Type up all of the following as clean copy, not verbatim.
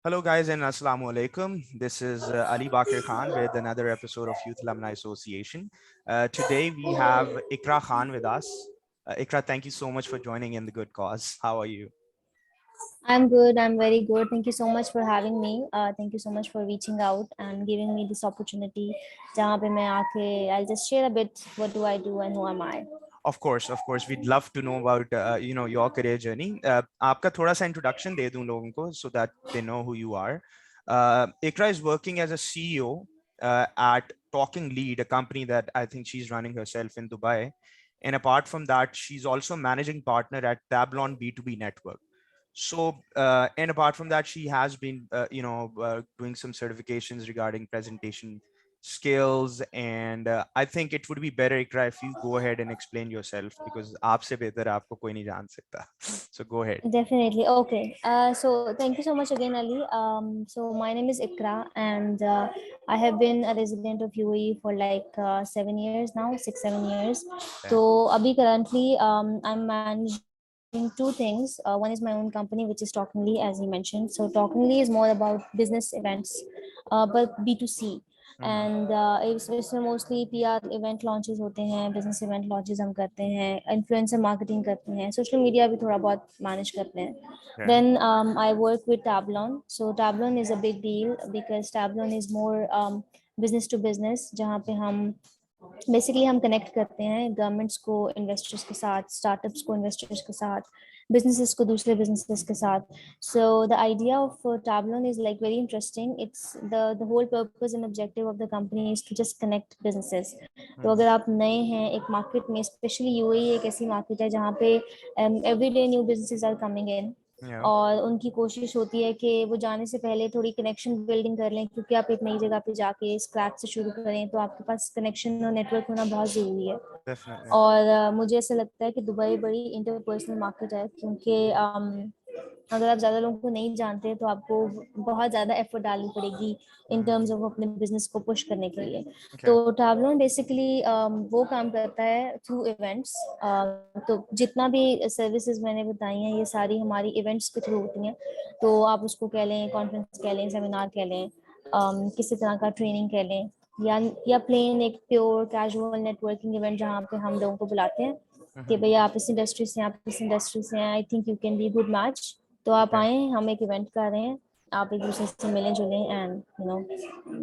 Hello, guys, and Assalamu alaikum. This is Ali Bakir Khan with another episode of Youth Alumni Association. Today, we have Iqra Khan with us. Iqra, thank you so much for joining in the good cause. How are you? I'm good. I'm very good. Thank you so much for having me. Thank you so much for reaching out and giving me this opportunity. जहाँ पे मैं आके, I'll just share a bit what do I do and who am I. Of course, we'd love to know about your career journey. आपका थोड़ा सा introduction दे दूं लोगों को so that they know who you are. Iqra is working as a CEO at Talking Lead, a company that I think she's running herself in Dubai. And apart from that, she's also managing partner at Tablon B2B Network. So, and apart from that, she has been, doing some certifications regarding presentation skills. And I think it would be better, Ikra, if you go ahead and explain yourself because aapse behtar aapko koi nahi jaan sakta. So go ahead. Definitely. Okay. So thank you so much again, Ali. So my name is Iqra, and I have been a resident of UAE for like 7 years now, 6, 7 years. Okay. So abhi currently, I'm managing two things. One is my own company, which is Talkingly, as you mentioned. So Talkingly is more about business events, but B2C. Mm-hmm. And इसमें mostly PR event launches होते हैं, business event launches हम करते हैं, influencer marketing करते हैं, social media भी थोड़ा बहुत मैनेज करते हैं. Okay. Then I work with Tablon. So Tablon is a big deal because Tablon is more business to business, जहाँ पे हम बेसिकली हम कनेक्ट करते हैं गवर्नमेंट्स को इन्वेस्टर्स के साथ, स्टार्टअप्स को इन्वेस्टर्स के साथ, businesses को दूसरे businesses के साथ. So the idea of Tableon is like very interesting. It's the whole purpose and objective of the company is to just connect businesses. तो Mm-hmm. अगर आप नए हैं एक मार्केट में, स्पेशली यूएई एक ऐसी मार्केट है जहाँ पे every day new businesses are coming in, Yeah. और उनकी कोशिश होती है कि वो जाने से पहले थोड़ी कनेक्शन बिल्डिंग कर लें, क्योंकि आप एक नई जगह पे जाके स्क्रैच से शुरू करें तो आपके पास कनेक्शन और नेटवर्क होना बहुत ज़रूरी है. Definitely. और मुझे ऐसा लगता है कि दुबई बड़ी इंटरपर्सनल मार्केट है, क्योंकि अगर आप ज़्यादा लोगों को नहीं जानते तो आपको बहुत ज़्यादा एफर्ट डालनी पड़ेगी इन Mm-hmm. टर्म्स ऑफ अपने बिजनेस को पुश करने के लिए. Okay. तो टैबलॉन बेसिकली वो काम करता है थ्रू इवेंट्स. तो जितना भी सर्विसेज मैंने बताई हैं ये सारी हमारी इवेंट्स के थ्रू होती हैं. तो आप उसको कह लें कॉन्फ्रेंस कह लें, सेमिनार कह लें, किसी तरह का ट्रेनिंग कह लें, या प्लेन एक प्योर कैजुअल नेटवर्किंग इवेंट जहाँ पे हम लोगों को बुलाते हैं कि Mm-hmm. भैया आप इस इंडस्ट्री से हैं, आप इस इंडस्ट्री से हैं, I think you can be good match, तो आप Okay. आए, हम एक इवेंट कर रहे हैं, आप एक दूसरे से मिलें जुलें and you know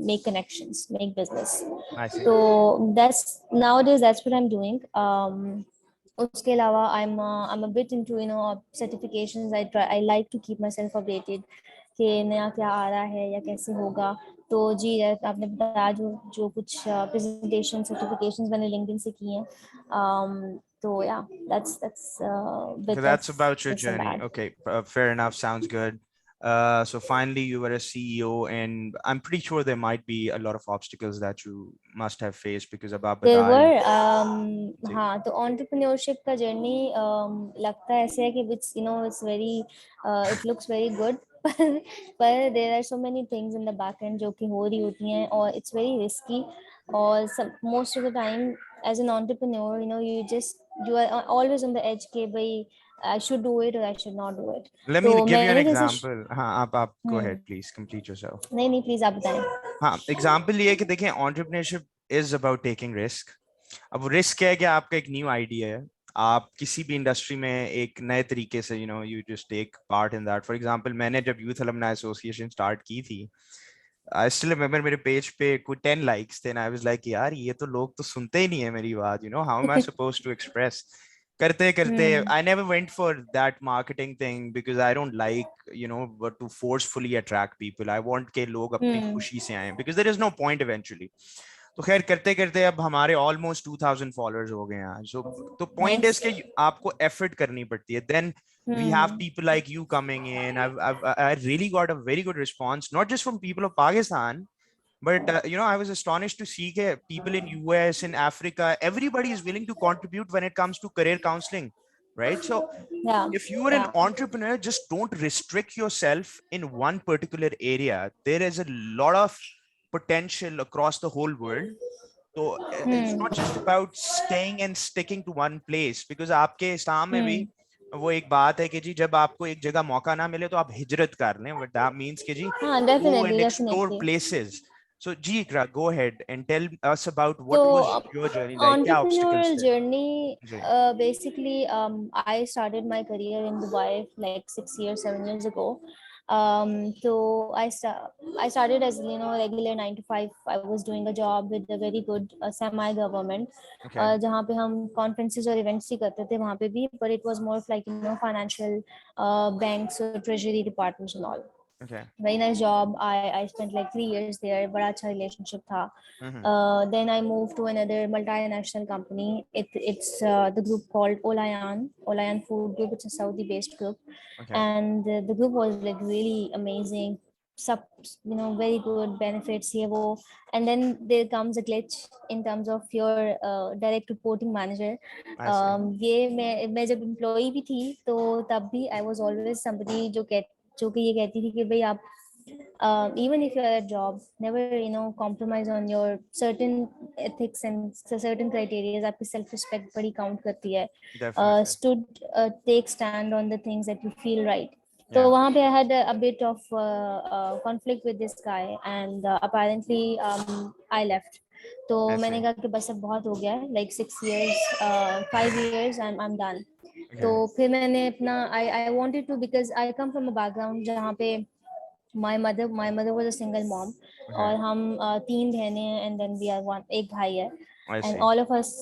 make connections, make business. I see. तो that's nowadays that's what I am doing. उसके अलावा I'm a bit into certifications. I like to keep myself updated कि नया क्या आ रहा है या कैसे होगा. तो जी आपने बताया जो कुछ प्रेजेंटेशन सर्टिफिकेशंस मैंने लिंक्डइन से किए हैं. तो या that's Okay, bit of that's about your this and journey. that. Okay, fair enough. Sounds good. So finally, you were a CEO, and I'm pretty sure there might be a lot of obstacles that you must have faced because of There Abatai. were हाँ, तो entrepreneurship का journey लगता है ऐसे है कि it's very it looks very good. पर there are so many things in the back end जो कि हो रही होती हैं, और it's very risky. और most of the time as an entrepreneur, you are always on the edge कि भाई I should do it or I should not do it. Let me तो give you an मैंने जैसे example. हाँ, आप go ahead, please complete yourself. नहीं नहीं please आप बताएं. हाँ, एग्जाम्पल ये है कि देखें, entrepreneurship is about taking risk. अब रिस्क क्या है कि आपका एक न्यू आइडिया है, आप किसी भी इंडस्ट्री में एक नए तरीके से you just take part in that. For example, मैंने जब यूथ अलुमनाई एसोसिएशन स्टार्ट की थी, आई स्टिल रिमेंबर मेरे पेज पे कोई 10 लाइक्स थे, एंड आई वाज लाइक यार ये तो लोग तो सुनते ही नहीं है मेरी बात, how am I supposed to express. करते करते I never went for that marketing thing because I don't like to forcefully attract people. I want के लोग अपनी खुशी से आए because there is no point eventually. तो खैर करते करते अब हमारे ऑलमोस्ट 2000 फॉलोअर्स हो गए हैं. सो तो पॉइंट इज नाइस. कि आपको एफर्ट करनी पड़ती है. Then we have people like you coming in. I really got a very good response, not just from people of Pakistan, but I was astonished to see that people in US, in Africa, everybody is willing to contribute when it comes to career counseling, right? So Yeah, if you are an yeah. entrepreneur, just don't restrict yourself in one particular area. There is a lot of potential across the whole world. So it's not just about staying and sticking to one place, because आपके इस्लाम में भी वो एक बात है कि जी जब आपको एक जगह मौका ना मिले तो आप हिजरत कर लें, बट दैट मीन्स कि जी हाँ, go definitely and explore definitely. places. So जी Ikra, go ahead and tell us about तो what was your journey like, क्या obstacles entrepreneurial थे? journey, जी, basically, I started my career in Dubai like 6 years, 7 years ago. So I started as, regular 9 to 5. I was doing a job with a very good semi government, okay, जहाँ पे हम conferences और events ही करते थे वहाँ पे भी, but it was more of like, financial banks or treasury departments and all. okay. Very nice job. I spent like 3 years there. बड़ा अच्छा relationship था. Mm-hmm. Then I moved to another multinational company. It's the group called Olayan Food Group. It's a Saudi-based group, Okay, and the group was like really amazing. Sub, very good benefits ये वो. And then there comes a glitch in terms of your direct reporting manager. I see. ये मैं जब employee भी थी तो तब भी I was always somebody जो कि ये कहती थी कि भाई आप even if you're at job, never compromise on your certain ethics and certain criteria. आपकी self respect बड़ी count करती है. Definitely. Stood take stand on the things that you feel right. तो Yeah, वहाँ पे I had a bit of conflict with this guy, and apparently I left. तो I मैंने see. कहा कि बस अब बहुत हो गया है, like 6 years, 5 years, I'm done. तो Okay, फिर मैंने अपना I wanted to, because I come from a background जहाँ पे my mother was a single mom, okay. और हम 3 बहनें हैं, and then we are one, एक भाई है. I And see. all of us,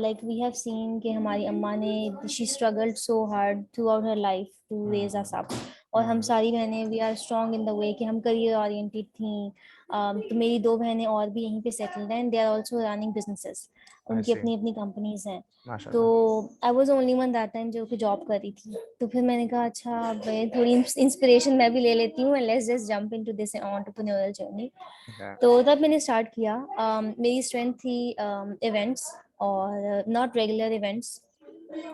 like we have seen कि हमारी अम्मा ने she struggled so hard throughout her life to raise us Mm-hmm. up. और हम Mm-hmm. सारी बहनें we are strong in the way कि हम career oriented थी. तो मेरी 2 बहनें और भी यहीं पे settled हैं, and they are also running businesses. I उनकी see. अपनी अपनी companies हैं. तो MashaAllah. I was only one that time जो कि जॉब कर रही थी. तो फिर मैंने कहा अच्छा भाई थोड़ी इंस्पिरेशन मैं भी ले लेती हूँ, let's just jump into this entrepreneurial journey. Okay. तो तब मैंने स्टार्ट किया. मेरी स्ट्रेंथ थी इवेंट्स, और नॉट रेगुलर इवेंट्स,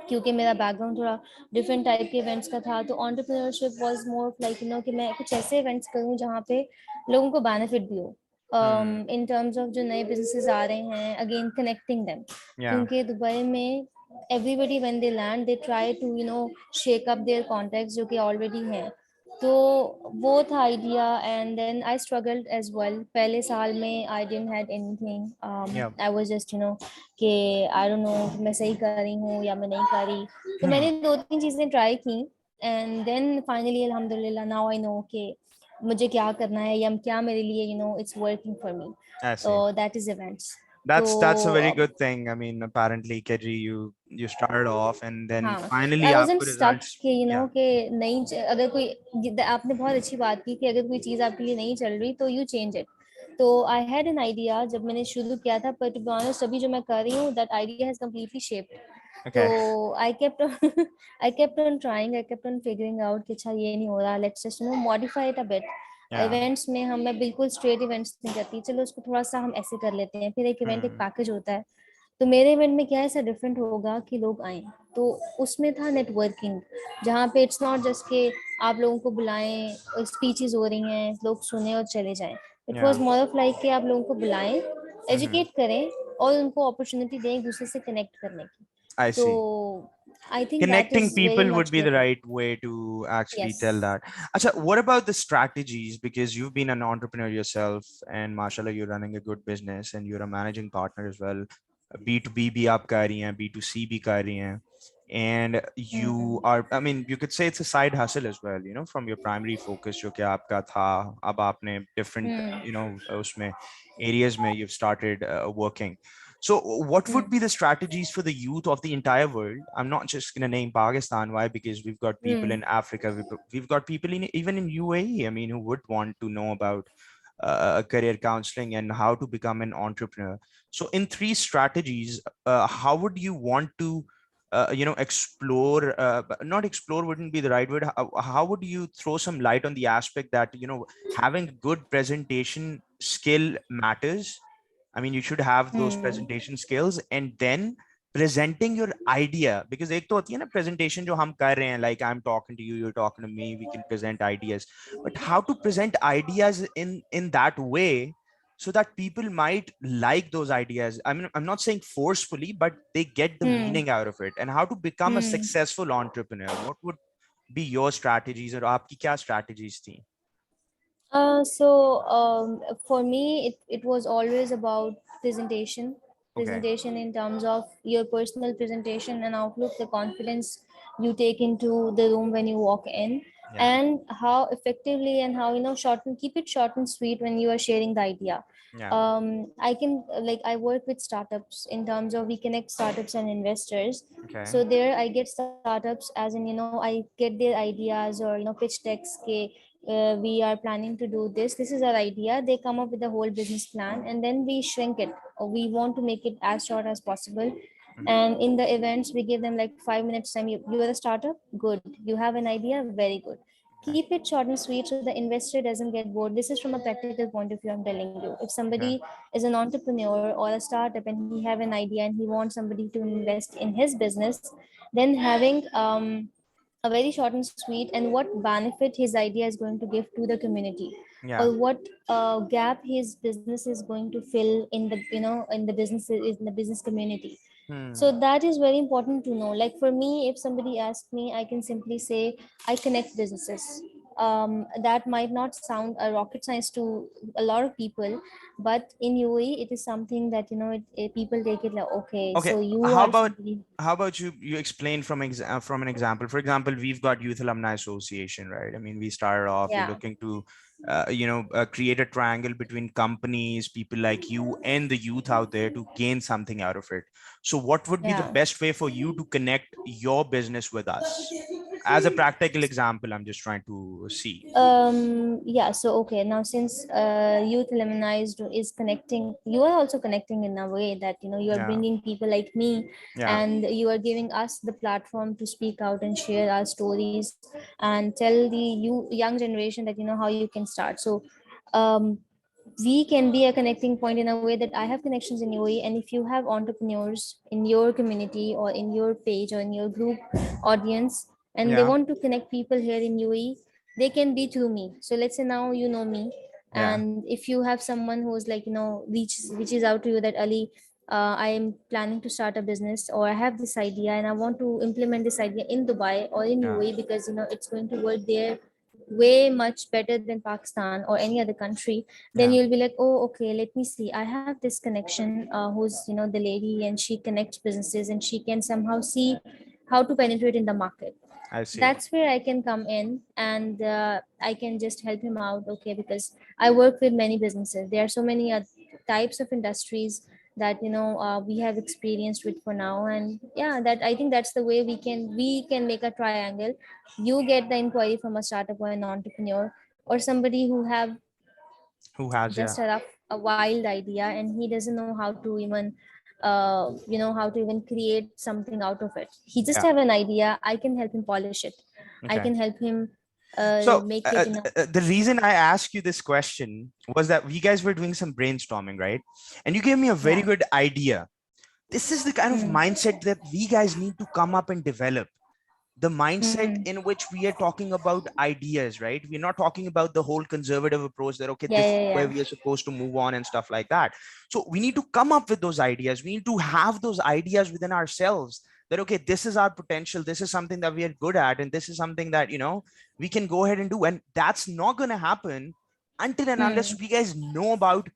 क्योंकि मेरा बैकग्राउंड थोड़ा डिफरेंट टाइप के इवेंट्स का था. तो एंटरप्रेन्योरशिप वाज मोर लाइक कि मैं कुछ ऐसे इवेंट्स करूँ जहाँ पे लोगों को बेनिफिट भी हो, Hmm. इन टर्म्स ऑफ जो नए बिजनेसेस आ रहे हैं, अगेन कनेक्टिंग देम. Yeah. क्योंकि दुबई में everybody when they land they try to shake up their contacts जो कि ऑलरेडी हैं. तो वो था idea, and then I struggled as well. पहले साल में I didn't had Yeah. Anything. I was just कि आई डोंट नो मैं सही कर रही हूँ या मैं नहीं कर रही. तो Hmm. मैंने 2-3 चीजें ट्राई की, एंड देन फाइनली अल्हम्दुलिल्लाह नाउ आई नो कि मुझे क्या करना है या क्या मेरे लिए it's working for me. I see. तो दैट इज इवेंट्स. तो That's a very good thing. I mean, apparently, Keji, you started off and then हाँ, finally आई वाजंट आपको स्टक results. कि Yeah. कि नहीं अगर कोई, आपने बहुत अच्छी बात की कि अगर कोई चीज़ आपके लिए नहीं चल रही तो यू चेंज इट. तो आई हैड एन आइडिया जब मैंने शुरू किया था, पर टू बी ऑनेस्ट अभी जो मैं कर रही हूँ that idea has completely shaped. तो Okay. I kept I kept on trying, I kept on figuring out कि अच्छा ये नहीं हो रहा, let's just modify it a bit. Yeah. Events में हम मैं बिल्कुल स्ट्रेट इवेंट्स नहीं करती, चलो उसको थोड़ा सा हम ऐसे कर लेते हैं. फिर एक इवेंट एक Hmm. पैकेज होता है. तो मेरे इवेंट में क्या ऐसा डिफरेंट होगा कि लोग आए. तो उसमें था नेटवर्किंग, जहाँ पे इट्स नॉट जस्ट कि आप लोगों को बुलाएं, स्पीचेस हो रही हैं, लोग सुने और चले जाएं. It was Yeah. More of like कि आप लोगों को बुलाएं, Hmm. एजुकेट करें, और उनको अपॉर्चुनिटी दें एक दूसरे से कनेक्ट करने की. I तो see. I think that Connecting is very people would much be the different. right way to actually yes. tell that. Acha, what about the strategies? Because you've been an entrepreneur yourself, and mashallah, you're running a good business, and you're a managing partner as well. B2B भी आप कर रही हैं, B2C भी कर रही हैं, and you are, I mean, you could say it's a side hustle as well, from your primary focus जो कि आपका था, अब आपने different, उसमें areas में you've started working. So, what would be the strategies for the youth of the entire world? I'm not just going to name Pakistan. Why? Because we've got people in Africa, we've got people even in UAE. I mean, who would want to know about career counseling and how to become an entrepreneur. So, in 3 strategies, how would you want to, explore? Not explore wouldn't be the right word. How would you throw some light on the aspect that having good presentation skill matters? I mean, you should have those presentation skills, and then presenting your idea, because एक तो होती है ना presentation जो हम कर रहे हैं, like I'm talking to you, you're talking to me, we can present ideas, but how to present ideas in that way so that people might like those ideas? I mean, I'm not saying forcefully, but they get the Hmm. meaning out of it. And how to become a Hmm. successful entrepreneur? What would be your strategies, or आपकी क्या strategies थी? For me, it was always about presentation, Okay. presentation in terms of your personal presentation and outlook, the confidence you take into the room when you walk in, Yeah. and how effectively and how, short and keep it short and sweet when you are sharing the idea. Yeah. I can, like, I work with startups in terms of we connect startups and investors. Okay. So there I get startups, as in, I get their ideas, or pitch decks. We are planning to do this, this is our idea. They come up with the whole business plan, and then we shrink it, or we want to make it as short as possible. Mhm. And in the events we give them like 5 minutes time. You are a startup, good. You have an idea, very good. Okay. Keep it short and sweet so the investor doesn't get bored. This is from a practical point of view, I'm telling you. If somebody Okay. is an entrepreneur or a startup and he have an idea and he wants somebody to invest in his business, then having a very short and sweet, and what benefit his idea is going to give to the community, Yeah. or what gap his business is going to fill in the, in the business, in the business community. Hmm. So that is very important to know. Like for me, if somebody asks me, I can simply say I connect businesses. That might not sound a rocket science to a lot of people, but in UAE it is something that, people take it like, okay, Okay. so you How are about somebody. you explain from an example? For example, we've got Youth Alumni Association, right? I mean, we started off. We're Yeah. looking to, create a triangle between companies, people like you, and the youth out there to gain something out of it. So, what would be the Yeah. best way for you to connect your business with us? As a practical example, I'm just trying to see. Yeah, so okay, now since youth alumni is connecting, you are also connecting in a way that, you are Yeah. bringing people like me, Yeah. and you are giving us the platform to speak out and share our stories and tell the young generation that, how you can start. So um we can be a connecting point in a way that I have connections in UAE, and if you have entrepreneurs in your community or in your page or in your group audience, and they Yeah. want to connect people here in UAE, they can be through me. So let's say now you know me, Yeah. and if you have someone who's like, reaches out to you that Ali, I am planning to start a business, or I have this idea and I want to implement this idea in Dubai or in Yeah. UAE, because it's going to work there way much better than Pakistan or any other country. Then Yeah. you'll be like, oh, okay, let me see. I have this connection, who's, the lady, and she connects businesses and she can somehow see how to penetrate in the market. I see. That's where I can come in, and I can just help him out. Okay, because I work with many businesses. There are so many types of industries that, we have experienced with for now. And yeah, that I think that's the way we can make a triangle. You get the inquiry from a startup or an entrepreneur, or somebody who have Who has? Yeah. just a wild idea, and he doesn't know how to even how to even create something out of it. He just Yeah. have an idea. I can help him polish it. I Okay. can help him So make it in a. the reason I asked you this question was that we guys were doing some brainstorming, right? And you gave me a very Yeah. good idea. This is the kind of Hmm. mindset that we guys need to come up and develop. The mindset Hmm. in which we are talking about ideas, right? We're not talking about the whole conservative approach that, okay, Yeah, this is yeah, where yeah. we are supposed to move on and stuff like that. So we need to come up with those ideas. We need to have those ideas within ourselves that, okay, this is our potential. This is something that we are good at. And this is something that, we can go ahead and do. And that's not going to happen until and unless Hmm. we guys know about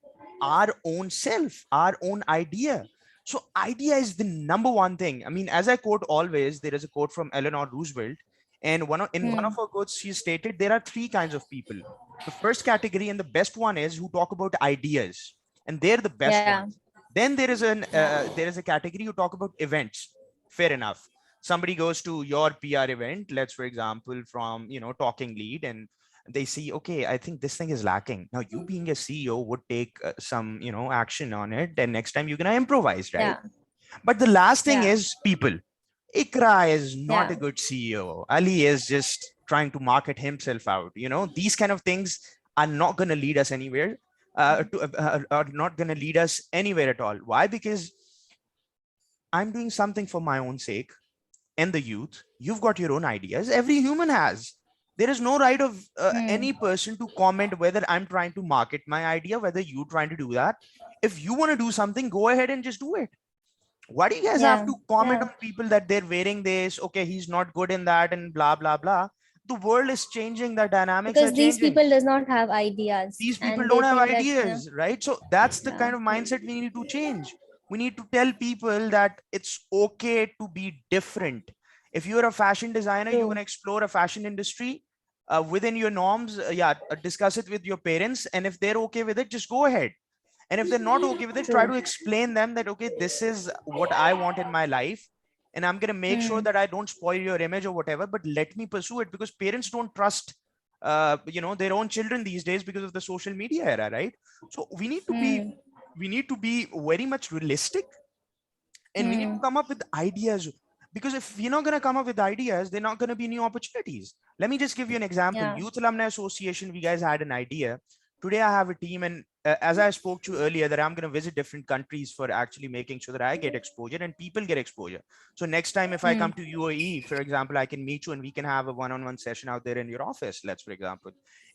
our own self, our own idea. So idea is the number one thing. I mean, as I quote always, there is a quote from Eleanor Roosevelt, and in one Hmm. of her quotes, she stated there are three kinds of people. The first category and the best one is who talk about ideas, and they're the best Yeah. ones. Then Yeah. there is a category who talk about events. Fair enough. Somebody goes to your PR event, let's for example from talking lead, and they see, okay, I think this thing is lacking. Now you being a CEO would take some action on it, and next time you're gonna improvise, right? Yeah. But the last thing Yeah. is people. Iqra is not Yeah. a good CEO. Ali is just trying to market himself out. These kind of things are not going to lead us anywhere. Are not going to lead us anywhere at all. Why? Because I'm doing something for my own sake and the youth. You've got your own ideas. Every human has. There is no right of any Hmm. person to comment whether I'm trying to market my idea, whether you trying to do that. If you want to do something, go ahead and just do it. Why do you guys have Yeah. to comment Yeah. on people that they're wearing this? Okay, he's not good in that, and blah blah blah. The world is changing, the dynamics are Because these changing. people does not have ideas, These people and don't they have think that, you know, ideas, right? So that's the yeah. kind of mindset we need to change. We need to tell people that it's okay to be different. If you're a fashion designer, you want to True. explore a fashion industry within your norms, yeah, discuss it with your parents, and if they're okay with it, just go ahead. And if they're not okay with it, try True. to explain them that, okay, this is what I want in my life, and I'm going to make sure Hmm. that I don't spoil your image or whatever, but let me pursue it. Because parents don't trust their own children these days because of the social media era, right? So Hmm. we need to be very much realistic, and we need to Hmm. come up with ideas. Because if we're not going to come up with ideas, they're not going to be new opportunities. Let me just give you an example. Yeah. Youth Alumni Association, we guys had an idea. Today I have a team, and as I spoke to you earlier, that I'm going to visit different countries for actually making sure that I get exposure and people get exposure. So next time if I Hmm. come to UAE, for example, I can meet you and we can have a one-on-one session out there in your office, let's for example.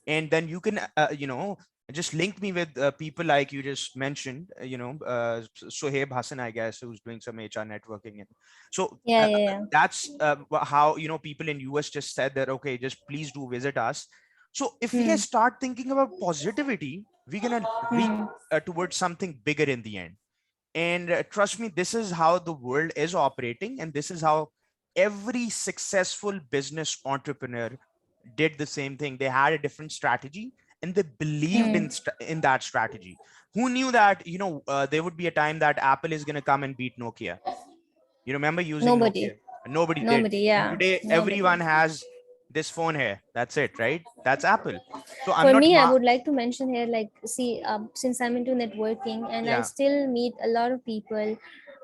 And then you can just link me with people like you just mentioned, Sohaib Hassan, I guess, who's doing some HR networking. And so Yeah. Yeah. Yeah. that's how, people in US just said that, okay, just please do visit us. So if we Hmm. guys start thinking about positivity, we're going to reach Hmm. towards something bigger in the end. And trust me, this is how the world is operating, and this is how every successful business entrepreneur did the same thing. They had a different strategy, and they believed Hmm. in that strategy. Who knew that there would be a time that Apple is going to come and beat Nokia? You remember using Nobody. Nokia? Nobody did. Nobody. And Yeah. today Nobody. everyone has this phone here. That's it, right? That's Apple. So I'm For not me, I would like to mention here, like, see, since I'm into networking, and I yeah, still meet a lot of people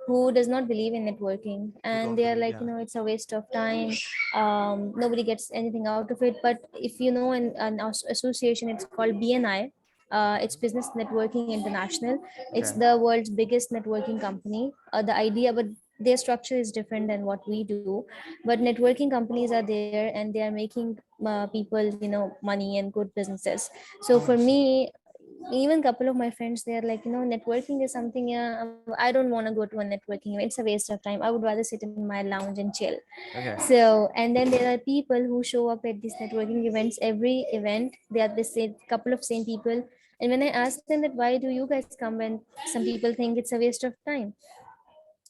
who does not believe in networking, who and don't they are believe, like, yeah. it's a waste of time. Nobody gets anything out of it. But if you know, in an association, it's called BNI. It's Business Networking International. It's Okay. the world's biggest networking company. The idea, but their structure is different than what we do. But networking companies are there, and they are making people, money and good businesses. So for Nice. me, even couple of my friends, they are like, networking is something, yeah, I don't want to go to a networking event. It's a waste of time. I would rather sit in my lounge and chill. Okay. So, and then there are people who show up at these networking events. Every event they are the same couple of same people. And when I ask them that, why do you guys come, when some people think it's a waste of time,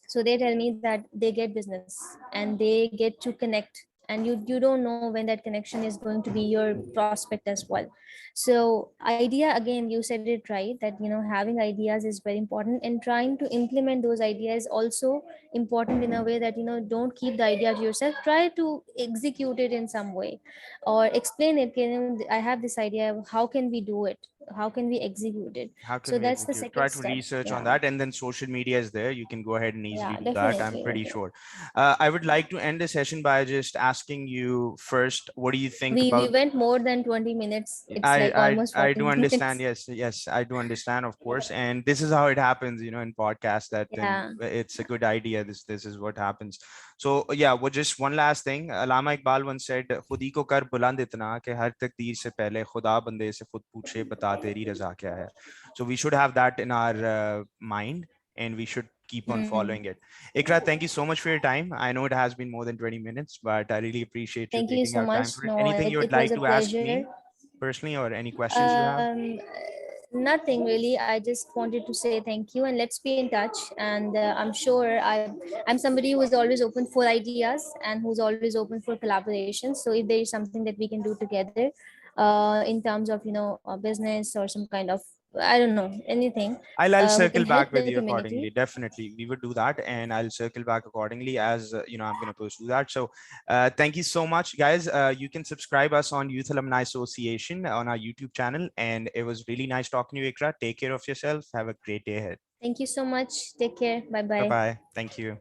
so they tell me that they get business and they get to connect, and you don't know when that connection is going to be your prospect as well. So idea, again, you said it right, that having ideas is very important, and trying to implement those ideas also important, in a way that don't keep the idea to yourself. Try to execute it in some way, or explain it. I have this idea, how can we do it, how can we execute it? How So can we that's the execute? Try second to step. research on Yeah. that, and then social media is there. You can go ahead and easily Yeah, do that, I'm definitely, pretty definitely. sure. I would like to end the session by just asking you first, what do you think We about went more than 20 minutes. It's I like almost I 40 do understand. minutes. Yes, yes, I do understand, of course. And this is how it happens, in podcasts. That then Yeah. it's a good idea. This is what happens. So yeah, well, just one last thing. Allama Iqbal once said, "खुदी को कर बुलंद इतना कि हर तकदीर से पहले खुदा बंदे से खुद पूछे बता तेरी रजा क्या है." So we should have that in our mind, and we should keep on Hmm. following it. Ikra, thank you so much for your time. I know it has been more than 20 minutes, but I really appreciate you Thank you taking so out much. time for it. No, Anything it, you would it was like a to ask pleasure. me personally, or any questions you have? Um, Nothing really. I just wanted to say thank you, and let's be in touch. And I'm sure I'm somebody who is always open for ideas and who's always open for collaboration. So if there is something that we can do together, in terms of a business or some kind of, I don't know, anything, I'll who can circle help back the with you community. accordingly. Definitely, we would do that, and I'll circle back accordingly as I'm going to pursue that. So, thank you so much, guys. You can subscribe us on Youth Alumni Association on our YouTube channel, and it was really nice talking to you, Ikra. Take care of yourself. Have a great day ahead. Thank you so much. Take care. Bye Bye bye. bye. Thank you.